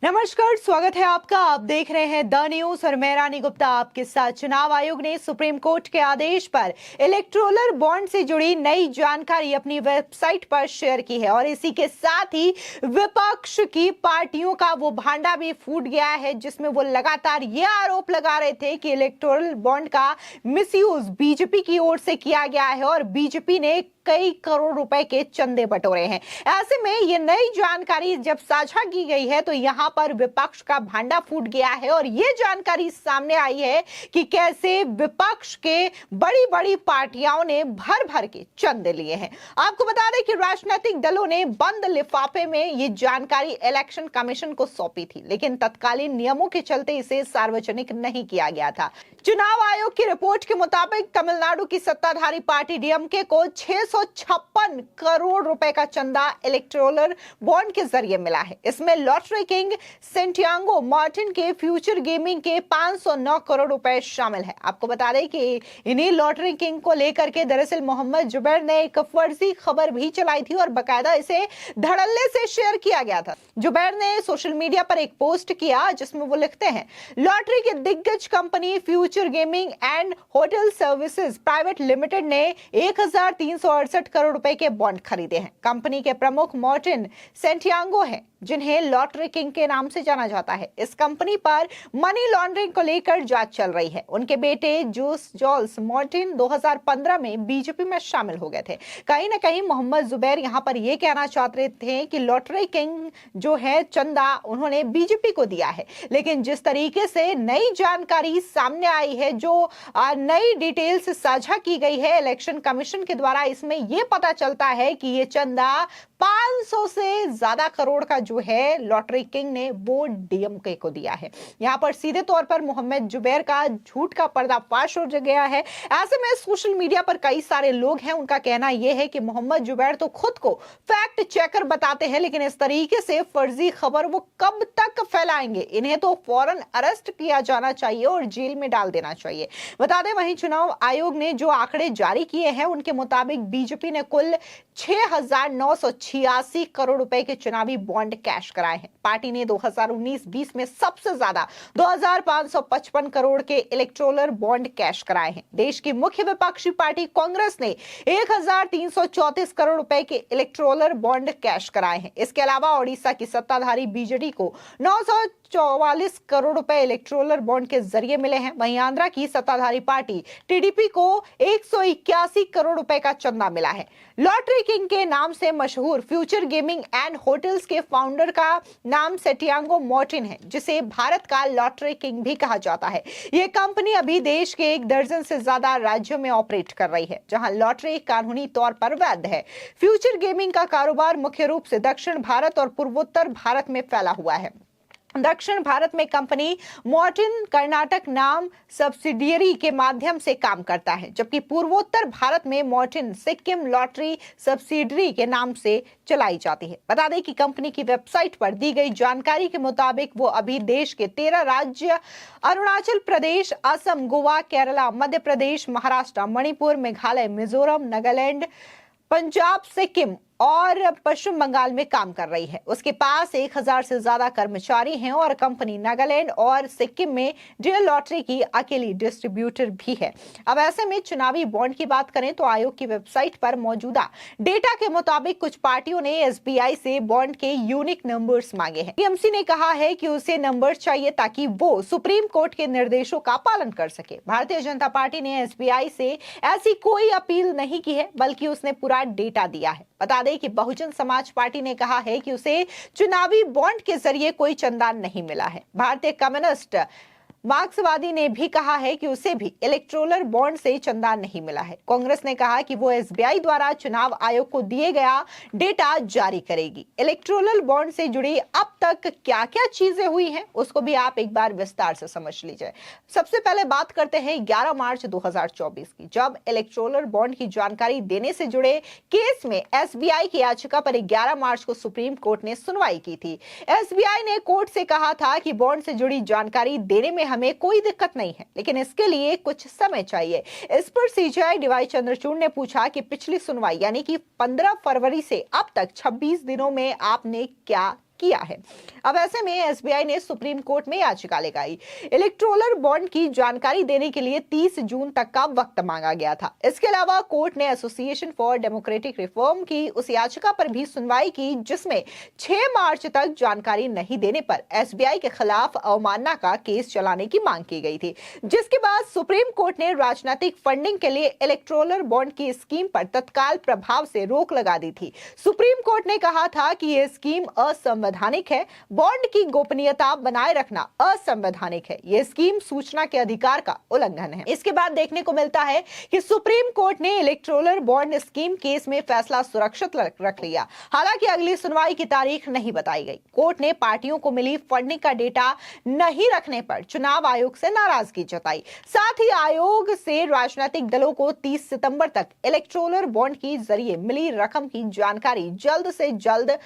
नमस्कार, स्वागत है आपका। आप देख रहे हैं द न्यूज और मैं रानी गुप्ता आपके साथ। चुनाव आयोग ने सुप्रीम कोर्ट के आदेश पर इलेक्टोरल बॉन्ड से जुड़ी नई जानकारी अपनी वेबसाइट पर शेयर की है और इसी के साथ ही विपक्ष की पार्टियों का वो भांडा भी फूट गया है, जिसमें वो लगातार ये आरोप लगा रहे थे कि इलेक्टोरल बॉन्ड का मिसयूज बीजेपी की ओर से किया गया है और बीजेपी ने कई करोड़ रुपए के चंदे बटोरे हैं। ऐसे में ये नई जानकारी जब साझा की गई है तो यहाँ पर विपक्ष का भांडा फूट गया है और ये जानकारी सामने आई है कि कैसे विपक्ष के बड़ी बड़ी पार्टियों ने भर भर के चंदे लिए हैं। आपको बता दें कि राजनीतिक दलों ने बंद लिफाफे में ये जानकारी इलेक्शन कमीशन को सौंपी थी, लेकिन तत्कालीन नियमों के चलते इसे सार्वजनिक नहीं किया गया था। चुनाव आयोग की रिपोर्ट के मुताबिक तमिलनाडु की सत्ताधारी पार्टी डीएमके को 656 करोड़ रुपए का चंदा इलेक्टोरल बॉन्ड के जरिए मिला है। इसमें लॉटरी किंग सेंटियागो मार्टिन के फ्यूचर गेमिंग के 509 करोड़ रुपए शामिल है। आपको बता दें कि इन्हीं लॉटरी किंग को लेकर के दरअसल मोहम्मद जुबैर ने एक फर्जी खबर भी चलाई थी और बकायदा इसे धड़ल्ले से शेयर किया गया था। जुबैर ने सोशल मीडिया पर एक पोस्ट किया जिसमें वो लिखते हैं, लॉटरी की दिग्गज company future gaming and hotel services private limited ने 1368 करोड़ रुपए के बॉन्ड खरीदे हैं। कंपनी के प्रमुख मार्टिन सेंटियागो हैं, जिन्हें लॉटरी किंग के नाम से जाना जाता है। इस कंपनी पर मनी लॉन्ड्रिंग को लेकर जांच चल रही है। उनके बेटे जोस जॉल्स मार्टिन 2015 में बीजेपी में शामिल हो गए थे। कहीं ना कहीं मोहम्मद जुबैर यहां पर यह कहना चाहते थे कि लॉटरी किंग जो है चंदा उन्होंने बीजेपी को दिया है, लेकिन जिस तरीके से नई जानकारी सामने आई है, जो नई डिटेल्स साझा की गई है इलेक्शन कमीशन के द्वारा, इसमें यह पता चलता है कि ये चंदा 500 से ज्यादा करोड़ का जो है लॉटरी किंग ने वो डीएमके को दिया है। यहां पर सीधे तौर पर मोहम्मद जुबैर का झूठ का पर्दाफाश हो गया है। ऐसे में सोशल मीडिया पर कई सारे लोग हैं, उनका कहना यह है कि मोहम्मद जुबैर तो खुद को फैक्ट चेकर बताते हैं, लेकिन इस तरीके से फर्जी खबर वो कब तक फैलाएंगे। इन्हें तो फौरन अरेस्ट किया जाना चाहिए और जेल में डाल देना चाहिए। बता दें, वहीं चुनाव आयोग ने जो आंकड़े जारी किए हैं उनके मुताबिक बीजेपी ने कुल 6,986 करोड़ रुपए के चुनावी बॉन्ड कैश कराए हैं। पार्टी ने 2019-20 में सबसे ज्यादा 2,555 करोड़ के इलेक्टोरल बॉन्ड कैश कराए हैं। देश की मुख्य विपक्षी पार्टी कांग्रेस ने 1,334 करोड़ रुपए के इलेक्टोरल बॉन्ड कैश कराए हैं। इसके अलावा ओडिशा की सत्ताधारी बीजेडी को 944 करोड़ रुपए इलेक्टोरल बॉन्ड के जरिए मिले हैं। वहीं आंध्रा की सत्ताधारी पार्टी टीडीपी को 181 करोड़ रुपए का चंदा मिला है। लॉटरी किंग के नाम से मशहूर फ्यूचर गेमिंग एंड होटल्स के फाउंडर का नाम सेंटियागो मार्टिन है, जिसे भारत का लॉटरी किंग भी कहा जाता है। यह कंपनी अभी देश के 1 दर्जन से ज्यादा राज्यों में ऑपरेट कर रही है, जहां लॉटरी कानूनी तौर पर वैध है। फ्यूचर गेमिंग का कारोबार मुख्य रूप से दक्षिण भारत और पूर्वोत्तर भारत में फैला हुआ है। दक्षिण भारत में कंपनी मार्टिन कर्नाटक नाम सब्सिडियरी के माध्यम से काम करता है, जबकि पूर्वोत्तर भारत में मार्टिन सिक्किम लॉटरी सब्सिडियरी के नाम से चलाई जाती है। बता दें कि कंपनी की वेबसाइट पर दी गई जानकारी के मुताबिक वो अभी देश के 13 राज्य अरुणाचल प्रदेश, असम, गोवा, केरला, मध्य प्रदेश, महाराष्ट्र, मणिपुर, मेघालय, मिजोरम, नागालैंड, पंजाब, सिक्किम और पश्चिम बंगाल में काम कर रही है। उसके पास 1000 से ज्यादा कर्मचारी हैं और कंपनी नागालैंड और सिक्किम में डीएल लॉटरी की अकेली डिस्ट्रीब्यूटर भी है। अब ऐसे में चुनावी बॉन्ड की बात करें तो आयोग की वेबसाइट पर मौजूदा डेटा के मुताबिक कुछ पार्टियों ने एसबीआई से बॉन्ड के यूनिक नंबर्स मांगे हैं। टीएमसी ने कहा है कि उसे नंबर चाहिए ताकि वो सुप्रीम कोर्ट के निर्देशों का पालन कर सके। भारतीय जनता पार्टी ने एसबीआई से ऐसी कोई अपील नहीं की है, बल्कि उसने पूरा डेटा दिया है। बता दें कि बहुजन समाज पार्टी ने कहा है कि उसे चुनावी बॉन्ड के जरिए कोई चंदा नहीं मिला है। भारतीय कम्युनिस्ट मार्क्सवादी ने भी कहा है कि उसे भी इलेक्टोरल बॉन्ड से चंदा नहीं मिला है। कांग्रेस ने कहा कि वो एसबीआई द्वारा चुनाव आयोग को दिए गया डेटा जारी करेगी। इलेक्टोरल बॉन्ड से जुड़ी अब तक क्या क्या चीजें हुई हैं उसको भी आप एक बार विस्तार से समझ लीजिए। सबसे पहले बात करते हैं 11 मार्च 2024 की, जब इलेक्टोरल बॉन्ड की जानकारी देने से जुड़े केस में एसबीआई की याचिका पर 11 मार्च को सुप्रीम कोर्ट ने सुनवाई की थी। एसबीआई ने कोर्ट से कहा था कि बॉन्ड से जुड़ी जानकारी देने में हमें कोई दिक्कत नहीं है, लेकिन इसके लिए कुछ समय चाहिए। इस पर सीजेआई डीवाई चंद्रचूड़ ने पूछा कि पिछली सुनवाई यानी कि 15 फरवरी से अब तक 26 दिनों में आपने क्या किया है। अब ऐसे में एसबीआई ने सुप्रीम कोर्ट में याचिका लगाई। इलेक्टोरल बॉन्ड की जानकारी देने के लिए 30 जून तक का वक्त मांगा गया था। इसके अलावा कोर्ट ने एसोसिएशन फॉर डेमोक्रेटिक रिफॉर्म की उस याचिका पर भी सुनवाई की जिसमें 6 मार्च तक जानकारी नहीं देने पर एसबीआई के खिलाफ अवमानना का केस चलाने की मांग की गई थी, जिसके बाद सुप्रीम कोर्ट ने राजनीतिक फंडिंग के लिए इलेक्टोरल बॉन्ड की स्कीम पर तत्काल प्रभाव से रोक लगा दी थी। सुप्रीम कोर्ट ने कहा था कि यह स्कीम असंवैधानिक है, बॉन्ड की गोपनीयता बनाए रखना असंवैधानिक है, यह स्कीम सूचना के अधिकार का उल्लंघन है। इसके बाद देखने को मिलता है कि सुप्रीम कोर्ट ने इलेक्टोरल बॉन्ड स्कीम केस में फैसला सुरक्षित रख लिया। हालांकि अगली सुनवाई की तारीख नहीं बताई गई। कोर्ट ने पार्टियों को मिली फंडिंग का डेटा नहीं रखने पर चुनाव आयोग से नाराजगी जताई। साथ ही आयोग से राजनीतिक दलों को 30 सितंबर तक इलेक्टोरल बॉन्ड के जरिए मिली रकम की जानकारी जल्द से जल्द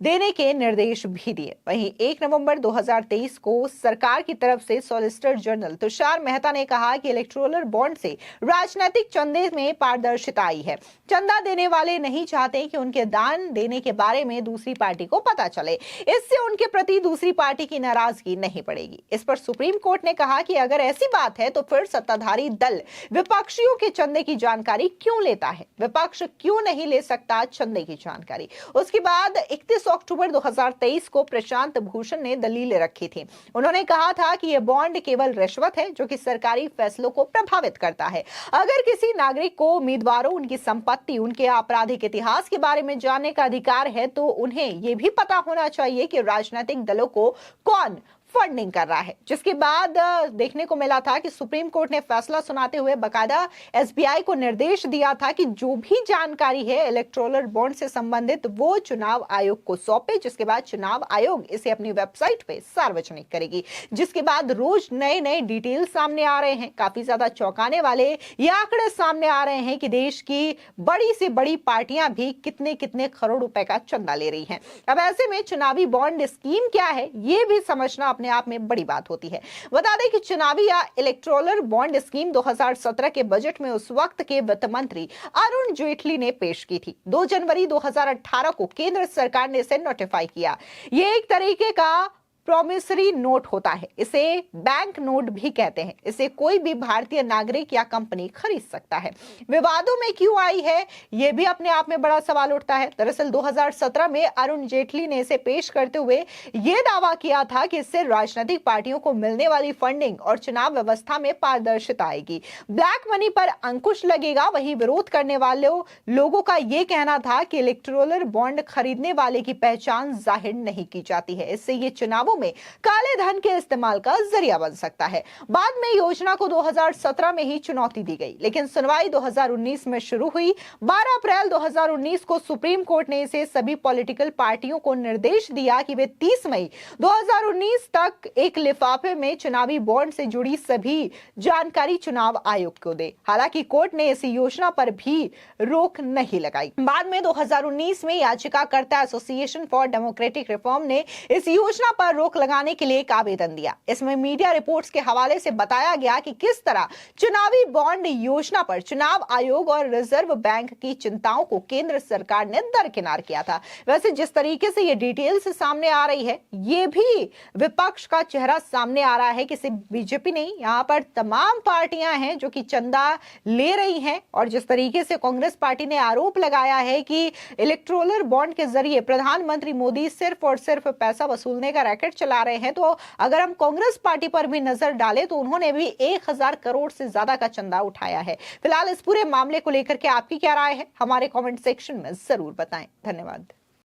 देने के निर्देश भी दिए। वहीं 1 नवंबर 2023 को सरकार की तरफ से सॉलिसिटर जनरल तुषार मेहता ने कहा कि इलेक्टोरल बॉन्ड से राजनीतिक चंदे में पारदर्शिता आई है। चंदा देने वाले नहीं चाहते कि उनके दान देने के बारे में दूसरी पार्टी को पता चले, इससे उनके प्रति दूसरी पार्टी की नाराजगी नहीं पड़ेगी। इस पर सुप्रीम कोर्ट ने कहा कि अगर ऐसी बात है तो फिर सत्ताधारी दल विपक्षियों के चंदे की जानकारी क्यों लेता है? विपक्ष क्यों नहीं ले सकता चंदे की जानकारी? उसके बाद 31 अक्टूबर 2023 को प्रशांत भूषण ने दलील रखी थी। उन्होंने कहा था कि यह बॉन्ड केवल रिश्वत है जो कि सरकारी फैसलों को प्रभावित करता है। अगर किसी नागरिक को उम्मीदवारों, उनकी संपत्ति, उनके आपराधिक इतिहास के बारे में जानने का अधिकार है तो उन्हें यह भी पता होना चाहिए कि राजनीतिक दलों को कौन फंडिंग कर रहा है। जिसके बाद देखने को मिला था कि सुप्रीम कोर्ट ने फैसला सुनाते हुए बकायदा एसबीआई को निर्देश दिया था कि जो भी जानकारी है इलेक्टोरल बॉन्ड से संबंधित वो चुनाव आयोग को सौंपे, जिसके बाद चुनाव आयोग इसे अपनी वेबसाइट पे सार्वजनिक करेगी। जिसके बाद रोज नए नए डिटेल सामने आ रहे हैं। काफी ज्यादा चौंकाने वाले ये आंकड़े सामने आ रहे हैं कि देश की बड़ी से बड़ी पार्टियां भी कितने कितने करोड़ रुपए का चंदा ले रही हैं। अब ऐसे में चुनावी बॉन्ड स्कीम क्या है ये भी समझना अपने आप में बड़ी बात होती है। बता दें कि चुनावी या इलेक्टोरल बॉन्ड स्कीम 2017 के बजट में उस वक्त के वित्त मंत्री अरुण जेटली ने पेश की थी। 2 जनवरी 2018 को केंद्र सरकार ने इसे नोटिफाई किया। यह एक तरीके का प्रॉमिसरी नोट होता है, इसे बैंक नोट भी कहते हैं। इसे कोई भी भारतीय नागरिक या कंपनी खरीद सकता है। विवादों में क्यों आई है यह भी अपने आप में बड़ा सवाल उठता है। दरअसल 2017 में अरुण जेटली ने इसे पेश करते हुए यह दावा किया था कि इससे राजनीतिक पार्टियों को मिलने वाली फंडिंग और चुनाव व्यवस्था में पारदर्शिता आएगी, ब्लैक मनी पर अंकुश लगेगा। वहीं विरोध करने वाले लोगों का यह कहना था कि इलेक्टोरल बॉन्ड खरीदने वाले की पहचान जाहिर नहीं की जाती है, इससे ये चुनावों में काले धन के इस्तेमाल का जरिया बन सकता है। बाद में योजना को 2017 में ही चुनौती दी गई, लेकिन सुनवाई 2019 में शुरू हुई। 12 अप्रैल 2019 को सुप्रीम कोर्ट ने इसे सभी पॉलिटिकल पार्टियों को निर्देश दिया कि वे 30 मई 2019 तक एक लिफाफे में चुनावी बॉन्ड से जुड़ी सभी जानकारी चुनाव आयोग को दे। हालांकि कोर्ट ने इस योजना पर भी रोक नहीं लगाई। बाद में 2019 में याचिकाकर्ता एसोसिएशन फॉर डेमोक्रेटिक रिफॉर्म ने इस योजना पर रोक लगाने के लिए एक आवेदन दिया। इसमें मीडिया रिपोर्ट्स के हवाले से बताया गया कि किस तरह चुनावी बॉन्ड योजना पर चुनाव आयोग और रिजर्व बैंक की चिंताओं को केंद्र सरकार ने दरकिनार किया था। वैसे जिस तरीके से ये डिटेल्स सामने आ रही है, ये भी विपक्ष का चेहरा सामने आ रहा है कि सिर्फ बीजेपी नहीं, यहाँ पर तमाम पार्टियां हैं जो कि चंदा ले रही हैं। और जिस तरीके से कांग्रेस पार्टी ने आरोप लगाया है कि इलेक्टोरल बॉन्ड के जरिए प्रधानमंत्री मोदी सिर्फ और सिर्फ पैसा वसूलने का रैकेट चला रहे हैं, तो अगर हम कांग्रेस पार्टी पर भी नजर डालें तो उन्होंने भी 1000 करोड़ से ज्यादा का चंदा उठाया है। फिलहाल इस पूरे मामले को लेकर के आपकी क्या राय है, हमारे कमेंट सेक्शन में जरूर बताएं। धन्यवाद।